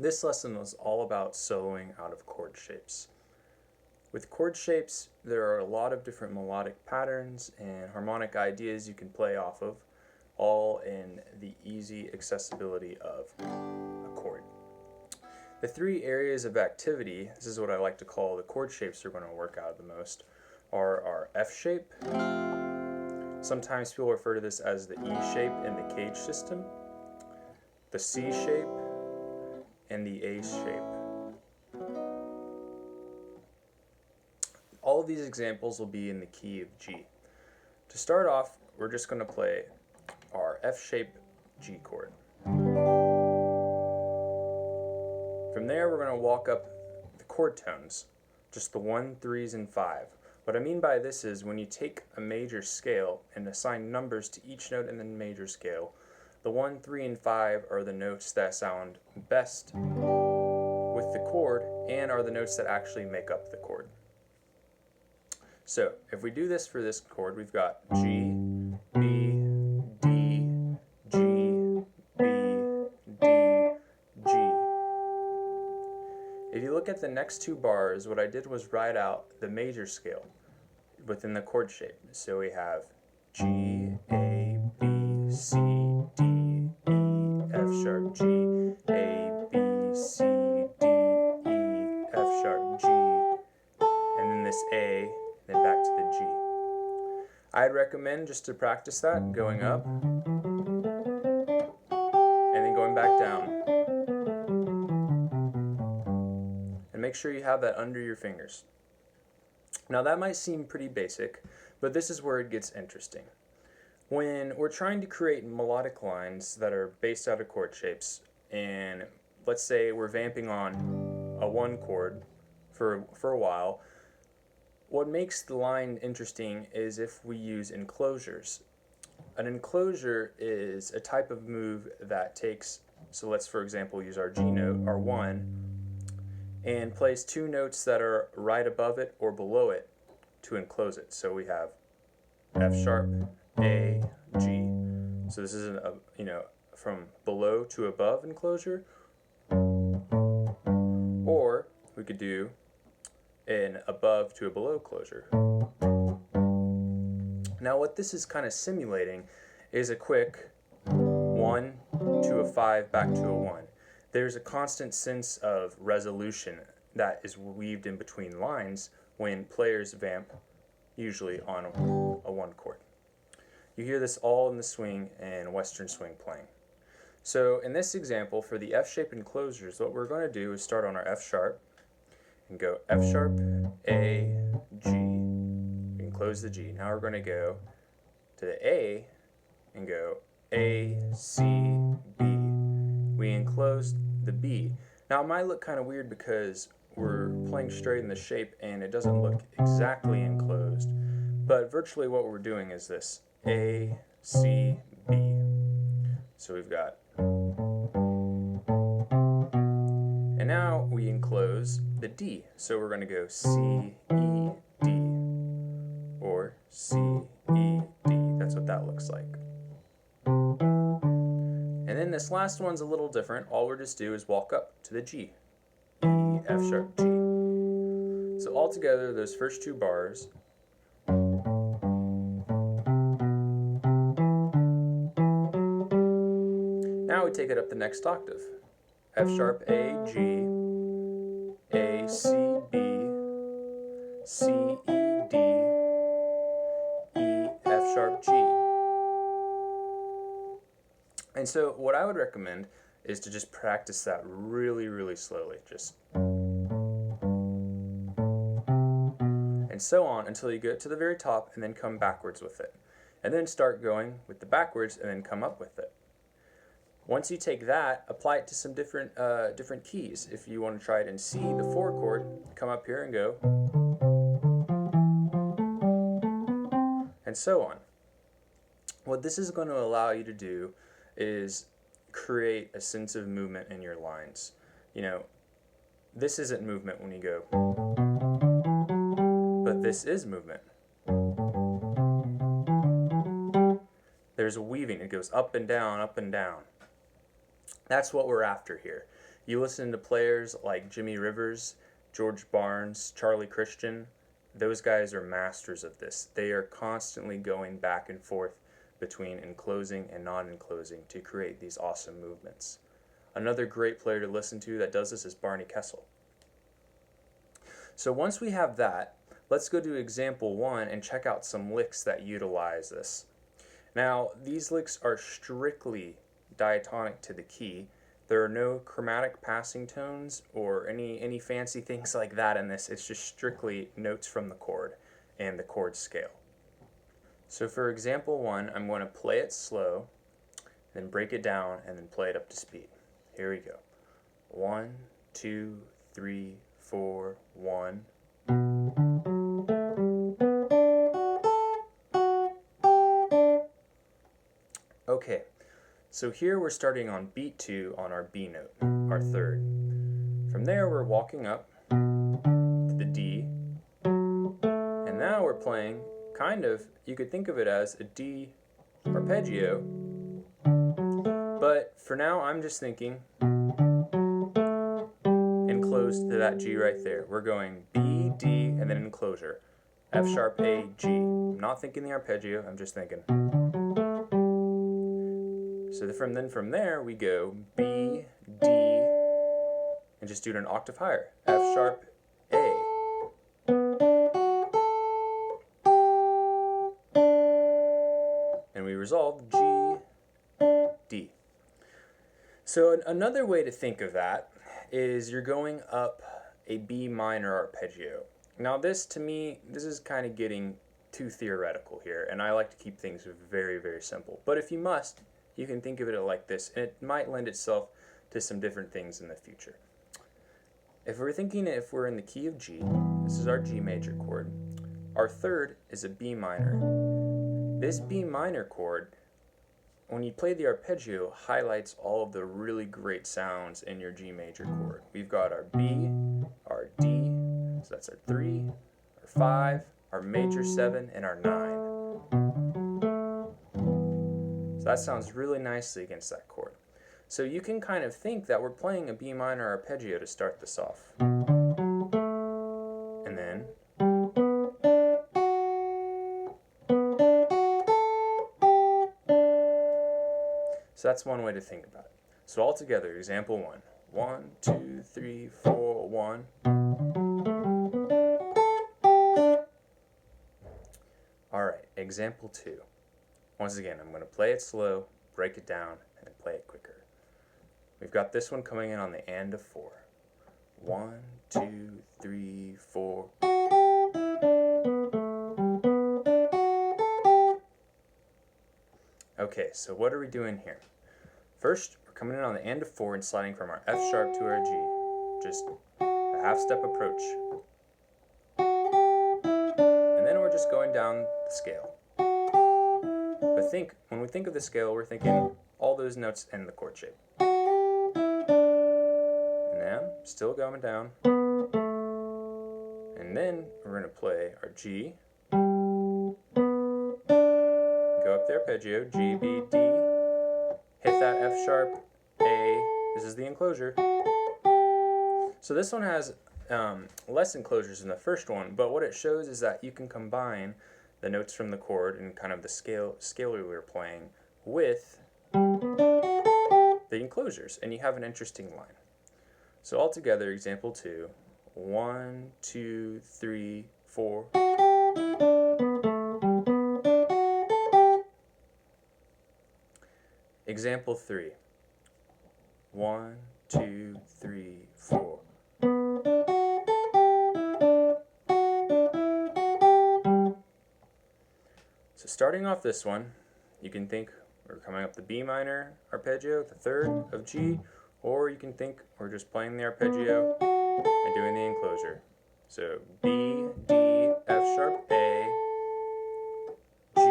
This lesson was all about soloing out of chord shapes. With chord shapes, there are a lot of different melodic patterns and harmonic ideas you can play off of, all in the easy accessibility of a chord. The three areas of activity, this is what I like to call the chord shapes we're going to work out the most, are our F shape. Sometimes people refer to this as the E shape in the cage system, the C shape, and the A shape. All of these examples will be in the key of G. To start off, we're just going to play our F shape G chord. From there, we're going to walk up the chord tones, just the 1, 3s, and 5. What I mean by this is when you take a major scale and assign numbers to each note in the major scale, the 1, 3, and 5 are the notes that sound best with the chord and are the notes that actually make up the chord. So if we do this for this chord, we've got G, B, D, G, B, D, G. If you look at the next two bars, what I did was write out the major scale within the chord shape. So we have G, A, B, C, D, E, F sharp, G, A, B, C, D, E, F sharp, G, and then this A, then back to the G. I'd recommend just to practice that, going up, and then going back down. And make sure you have that under your fingers. Now that might seem pretty basic, but this is where it gets interesting. When we're trying to create melodic lines that are based out of chord shapes, and let's say we're vamping on a 1 chord for a while, what makes the line interesting is if we use enclosures. An enclosure is a type of move that takes, so let's for example use our G note, our 1, and plays 2 notes that are right above it or below it to enclose it. So we have F sharp, A, G. So this is from below to above enclosure. Or we could do an above to a below closure. Now what this is kind of simulating is a quick 1 to a 5 back to a 1. There's a constant sense of resolution that is weaved in between lines when players vamp, usually on a 1 chord. You hear this all in the swing and Western swing playing. So in this example, for the F shape enclosures, what we're going to do is start on our F sharp and go F sharp, A, G, enclose the G. Now we're going to go to the A and go A, C, B. We enclosed the B. Now it might look kind of weird because we're playing straight in the shape and it doesn't look exactly enclosed, but virtually what we're doing is this, A, C, B. So we've got, and now we enclose the D. So we're going to go C, E, D, or C, E, D. That's what that looks like. And then this last one's a little different. All we're just do is walk up to the G. E, F sharp, G. So altogether, those first 2 bars. Now we take it up the next octave. F sharp, A, G, A, C, B, C, E, D, E, F sharp, G. And so what I would recommend is to just practice that really, really slowly. Just and so on until you get to the very top and then come backwards with it. And then start going with the backwards and then come up with it. Once you take that, apply it to some different keys. If you want to try it in C, the 4 chord, come up here and go. And so on. What this is going to allow you to do is create a sense of movement in your lines. You know, this isn't movement when you go, but this is movement. There's a weaving, it goes up and down, up and down. That's what we're after here. You listen to players like Jimmy Rivers, George Barnes, Charlie Christian. Those guys are masters of this. They are constantly going back and forth between enclosing and non-enclosing to create these awesome movements. Another great player to listen to that does this is Barney Kessel. So once we have that, let's go to example 1 and check out some licks that utilize this. Now, these licks are strictly diatonic to the key. There are no chromatic passing tones or any fancy things like that in this. It's just strictly notes from the chord and the chord scale. So for example 1, I'm going to play it slow, then break it down, and then play it up to speed. Here we go. 1, 2, 3, 4, 1. Okay, so here we're starting on beat 2 on our B note, our third. From there we're walking up to the D, and now we're playing kind of, you could think of it as a D arpeggio, but for now I'm just thinking enclosed to that G right there. We're going B, D, and then enclosure. F sharp, A, G. I'm not thinking the arpeggio, I'm just thinking. So from there we go B, D, and just do it an octave higher. F sharp, A. And we resolve G, D. So another way to think of that is you're going up a B minor arpeggio. Now this, to me, this is kind of getting too theoretical here, and I like to keep things very, very simple. But if you must, you can think of it like this, and it might lend itself to some different things in the future. If we're in the key of G, this is our G major chord. Our third is a B minor. This B minor chord, when you play the arpeggio, highlights all of the really great sounds in your G major chord. We've got our B, our D, so that's our 3, our 5, our major 7, and our 9. So that sounds really nicely against that chord. So you can kind of think that we're playing a B minor arpeggio to start this off. And then so that's one way to think about it. So all together, example 1. 1, 2, 3, 4, 1. Alright, example 2. Once again, I'm going to play it slow, break it down, and then play it quicker. We've got this one coming in on the and of 4. 1, 2, 3, 4. Okay, so what are we doing here? First, we're coming in on the and of 4 and sliding from our F sharp to our G. Just a half-step approach. And then we're just going down the scale. But when we think of the scale, we're thinking all those notes in the chord shape. And then, still going down. And then we're going to play our G. Go up the arpeggio, G, B, D. Hit that F sharp, A. This is the enclosure. So this one has less enclosures than the first one, but what it shows is that you can combine the notes from the chord and kind of the scale we were playing with the enclosures, and you have an interesting line. So altogether, example 2, 1, 2, 3, 4. Example 3, 1, 2, 3, 4. So starting off this one, you can think we're coming up the B minor arpeggio, the third of G, or you can think we're just playing the arpeggio and doing the enclosure. So B, D, F sharp, A, G,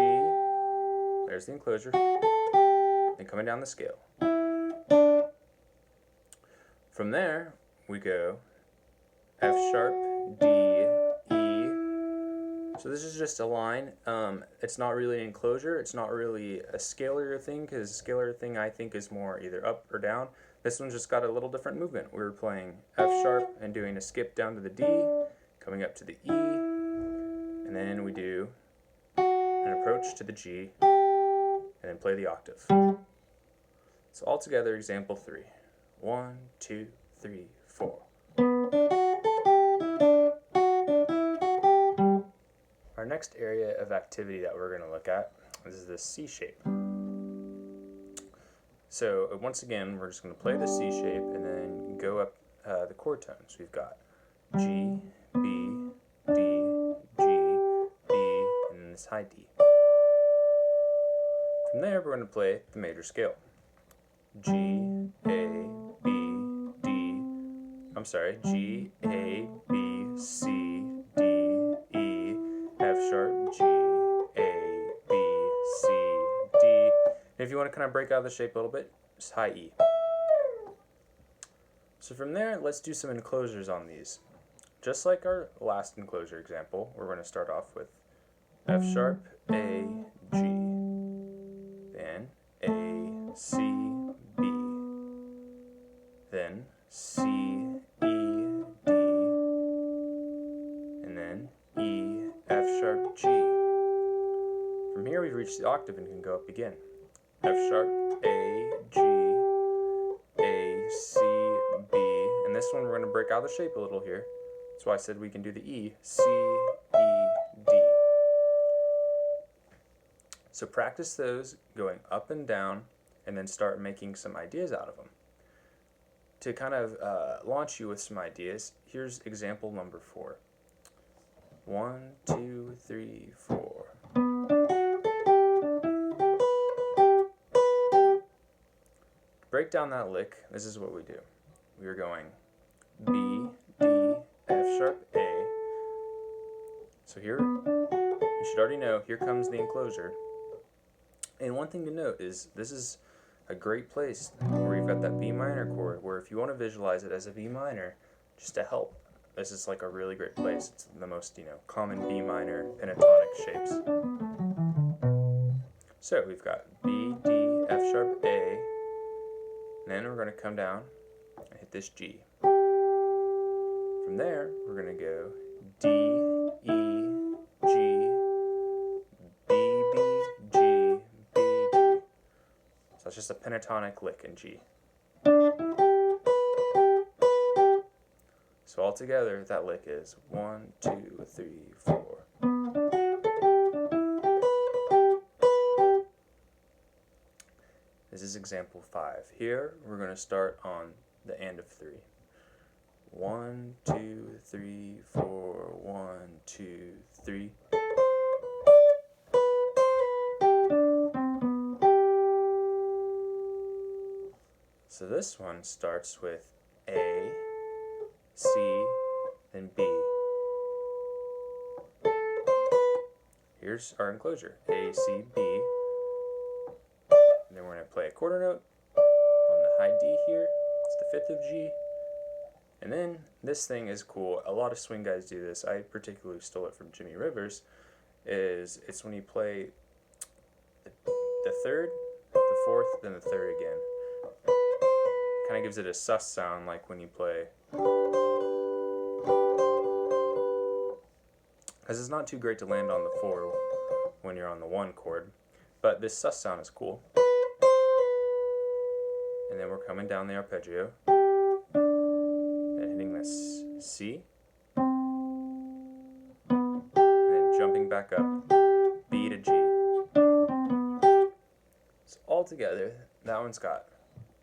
there's the enclosure, and coming down the scale. From there, we go F sharp, D, E. So this is just a line. It's not really an enclosure. It's not really a scalar thing, because scalar thing I think is more either up or down. This one's just got a little different movement. We were playing F sharp and doing a skip down to the D, coming up to the E, and then we do an approach to the G, and then play the octave. So altogether, example 3. 1, 2, 3, 4. Our next area of activity that we're going to look at is the C shape. So once again, we're just going to play the C shape and then go up the chord tones. We've got G, B, D, G, B, and then this high D. From there, we're going to play the major scale. G, A, B, D, G, A, B, C, D, E, F sharp, G, A, B, C, D. And if you want to kind of break out of the shape a little bit, just high E. So from there, let's do some enclosures on these. Just like our last enclosure example, we're going to start off with F sharp, A, G, then A, C, B, then C, E, D, and then E, F sharp, G. From here we've reached the octave and can go up again. F sharp, A, G, A, C, B, and this one we're going to break out of the shape a little here. That's why I said we can do the E, C, E, D. So practice those going up and down and then start making some ideas out of them. To kind of launch you with some ideas, here's example number 4. 1, 2, 3, 4. To break down that lick, this is what we do. We are going B, D, F sharp, A. So here, you should already know, here comes the enclosure. And one thing to note is this is a great place where you've got that B minor chord, where if you want to visualize it as a B minor, just to help, this is like a really great place. It's the most, common B minor pentatonic shapes. So we've got B, D, F sharp, A, and then we're going to come down and hit this G. From there, we're going to go D, E, G, B, B, G, B, G. So it's just a pentatonic lick in G. So altogether, that lick is 1, 2, 3, 4. This is example 5. Here, we're going to start on the end of 3. 1, 2, 3, 4, 1, 2, 3. So this one starts with A, C, then B. Here's our enclosure, A, C, B. And then we're going to play a quarter note on the high D here. It's the 5th of G. And then this thing is cool. A lot of swing guys do this. I particularly stole it from Jimmy Rivers. It's when you play the 3rd, the 4th, then the 3rd again. Kind of gives it a sus sound, like when you play. Because it's not too great to land on the 4 when you're on the 1 chord. But this sus sound is cool. And then we're coming down the arpeggio. And hitting this C. And then jumping back up. B to G. So all together, that one's got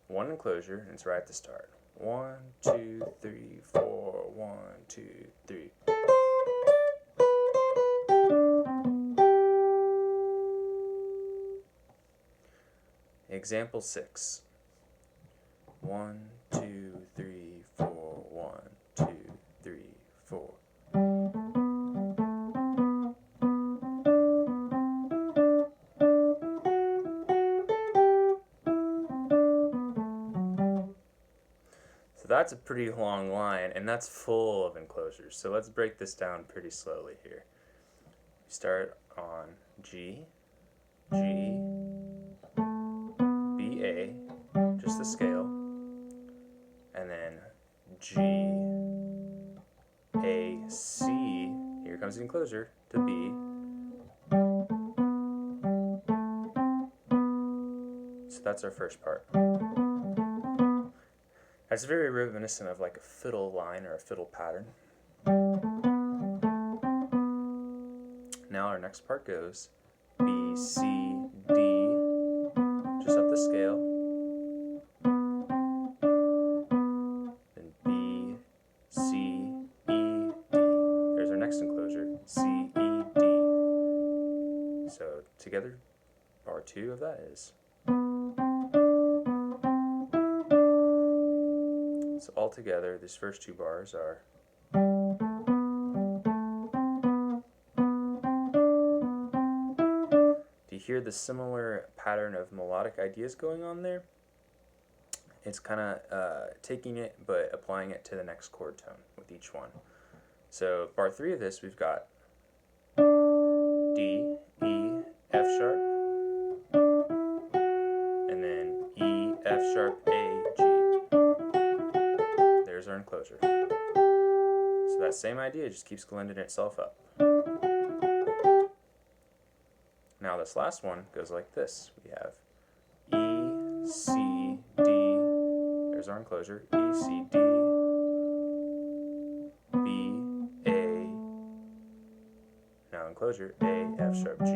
one enclosure, and it's right at the start. 1, 2, 3, 4, 1, 2, 3. Example 6. 1, 2, 3, 4, 1, 2, 3, 4. So that's a pretty long line, and that's full of enclosures. So let's break this down pretty slowly here. We start on G, G, B, A, just the scale, and then G, A, C, here comes the enclosure, to B. So that's our first part. That's very reminiscent of like a fiddle line or a fiddle pattern. Now our next part goes B, C, D, just up the scale. Then B, C, E, D. There's our next enclosure, C, E, D. So together, bar 2 of that is. So all together, these first 2 bars are. Do you hear the similar pattern of melodic ideas going on there? It's kind of taking it but applying it to the next chord tone with each one. So bar 3 of this, we've got D, E, F sharp, and then E, F sharp, A, G. There's our enclosure. So that same idea just keeps blending itself up. Now this last one goes like this. We have E, C, D. There's our enclosure. E, C, D, B, A. Now enclosure. A, F sharp, G.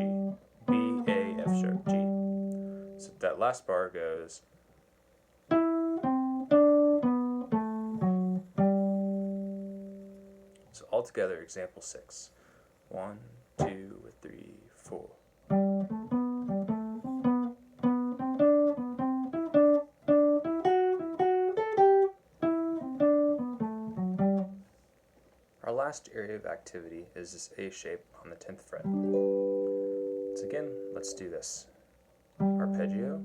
B, A, F sharp, G. So that last bar goes. So all together, example 6. 1, 2, 3, 4. Our last area of activity is this A shape on the 10th fret. So again, let's do this. Arpeggio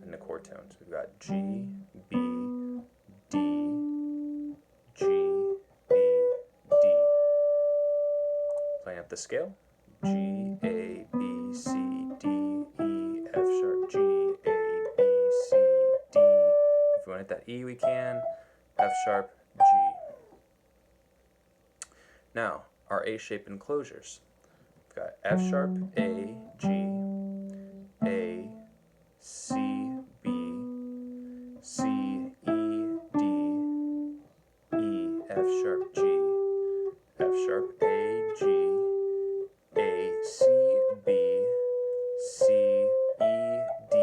and the chord tones. We've got G, B, D, G, B, D. Playing up the scale. G, A, B, C, D, E, F sharp, G, A, B, C, D. If we want to hit that E, we can. F sharp, G. Now, our A-shape enclosures. We've got F sharp, A, G, A, C, B, C, E, D, E, F sharp, G, F sharp, A, G, A, C, B, C, E, D,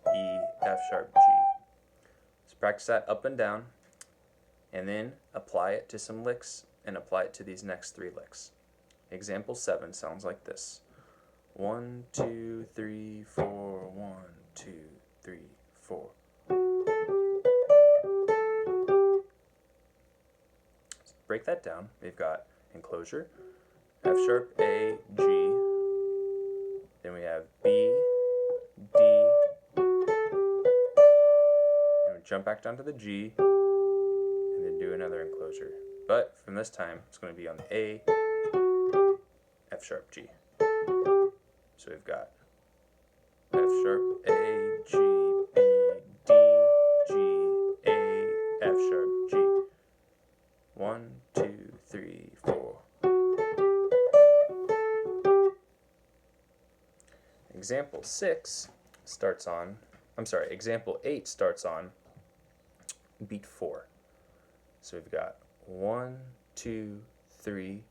E, F sharp, G. So practice that up and down, and then apply it to some licks, and apply it to these next 3 licks. Example 7 sounds like this. 1, 2, 3, 4, 1, 2, 3, 4. So break that down. We've got enclosure, F sharp, A, G. Then we have B, D. And we jump back down to the G, and then do another enclosure. But from this time, it's going to be on the A, F sharp, G. So we've got F sharp, A, G, B, D, G, A, F sharp, G. 1, 2, 3, 4. Example 6 starts on, example 8 starts on beat 4. So we've got 1, 2, 3.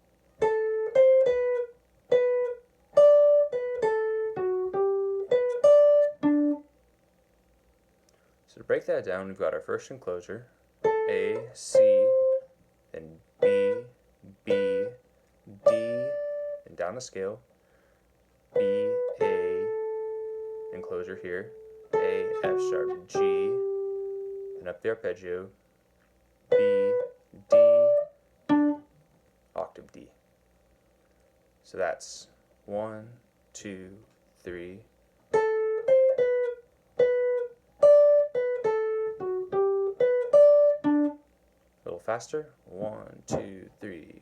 So to break that down, we've got our first enclosure, A, C, then B, B, D, and down the scale, B, A, enclosure here, A, F sharp, G, and up the arpeggio, B, D, octave D. So that's 1, 2, 3. A little faster. 1, 2, 3.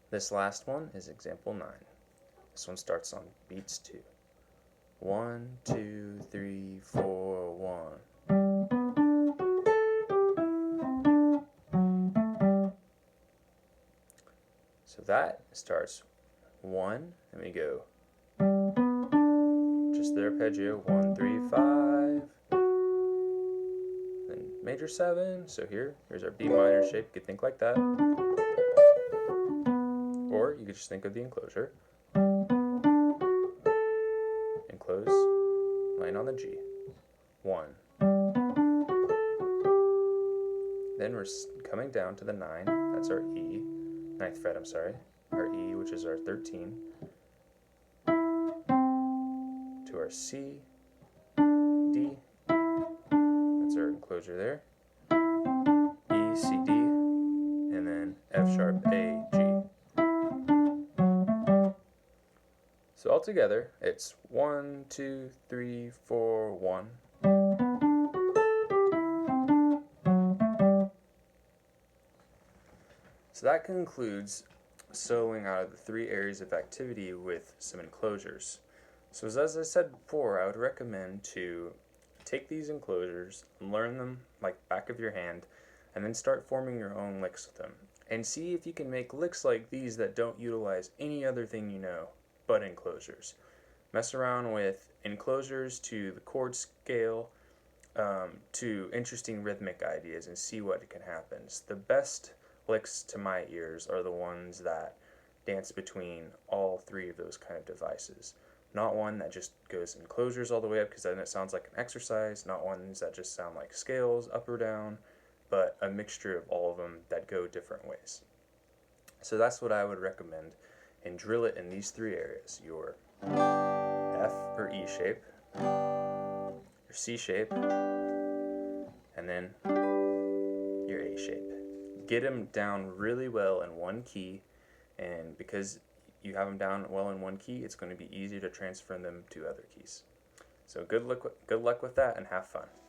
This last one is example 9. This one starts on beats 2. 1, 2, 3, 4, 1. So that starts 1, and we go just the arpeggio, 1, 3, 5, then major 7. So here's our B minor shape. You could think like that, or you could just think of the enclosure. Enclose, line on the G, 1. Then we're coming down to the 9. That's our E, 9th fret. I'm sorry, our E, which is our 13. To our C, D, that's our enclosure there, E, C, D, and then F sharp, A, G. So altogether, it's 1, 2, 3, 4, 1. So that concludes soloing out of the 3 areas of activity with some enclosures. So as I said before, I would recommend to take these enclosures and learn them like back of your hand, and then start forming your own licks with them. And see if you can make licks like these that don't utilize any other thing you know but enclosures. Mess around with enclosures to the chord scale, to interesting rhythmic ideas, and see what can happen. The best licks to my ears are the ones that dance between all 3 of those kind of devices. Not one that just goes enclosures all the way up, because then it sounds like an exercise. Not ones that just sound like scales up or down, but a mixture of all of them that go different ways. So that's what I would recommend, and drill it in these 3 areas: your F or E shape, your C shape, and then your A shape. Get them down really well in one key, and because you have them down well in one key, it's going to be easier to transfer them to other keys. So good luck with that, and have fun.